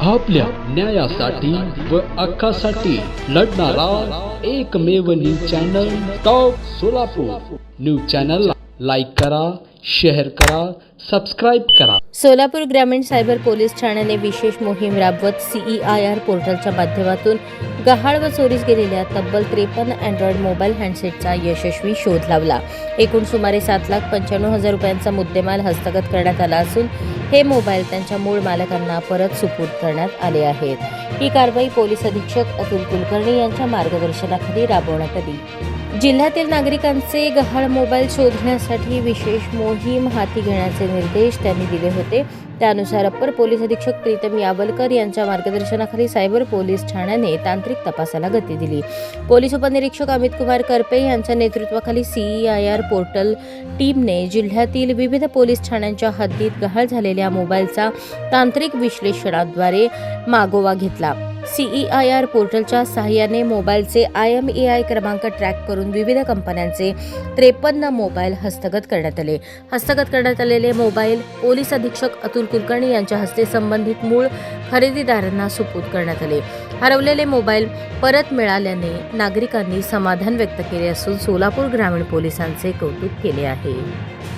आपल्या न्यायासाठी व हक्कासाठी लढणारा एकमेव news channel top Solapur. News चॅनलला लाईक करा, शेअर करा, सबस्क्राईब करा। सोलापूर ग्रामीण सायबर पोलीस ठाण्याने विशेष मोहीम राबवत CEIR पोर्टलच्या माध्यमातून गहाळ व चोरीस गेलेल्या तब्बल 53 अँड्रॉइड मोबाईल हँडसेटचा यशस्वी शोध लावला। एकूण सुमारे 7,95,000 रुपयांचा मुद्देमाल हस्तगत करण्यात आला असून हे मोबाईल त्यांच्या मूळ मालकांना परत सुपूर्द करण्यात आले आहेत। ही कारवाई पोलीस अधीक्षक अतुल कुलकर्णी यांच्या मार्गदर्शनाखाली राबवण्यात आली। जिल्ह्यातील नागरिकांचे गहाळ मोबाईल शोधण्यासाठी विशेष मोहीम हाती घेण्याचे निर्देश त्यांनी दिले होते। त्यानुसार अप्पर पोलीस अधीक्षक प्रीतम यावलकर यांच्या मार्गदर्शनाखाली सायबर पोलीस ठाण्याने तांत्रिक तपासाला गती दिली। पोलीस उपनिरीक्षक अमित कुमार करपे यांच्या नेतृत्वाखाली CEIR पोर्टल टीमने जिल्ह्यातील विविध पोलीस ठाण्यांच्या हद्दीत गहाळ झालेल्या मोबाईलचा तांत्रिक विश्लेषणाद्वारे मागोवा घेतला। CEIR पोर्टलच्या सहाय्याने मोबाईलचे IMEI क्रमांक ट्रॅक करून विविध कंपन्यांचे 53 मोबाईल हस्तगत करण्यात आले। हस्तगत करण्यात आलेले मोबाईल पोलीस अधीक्षक अतुल कुलकर्णी यांच्या हस्ते संबंधित मूळ खरेदीदारांना सुपूर्द करण्यात आले। हरवलेले मोबाईल परत मिळाल्याने नागरिकांनी समाधान व्यक्त केले असून सोलापूर ग्रामीण पोलिसांचे कौतुक केले आहे।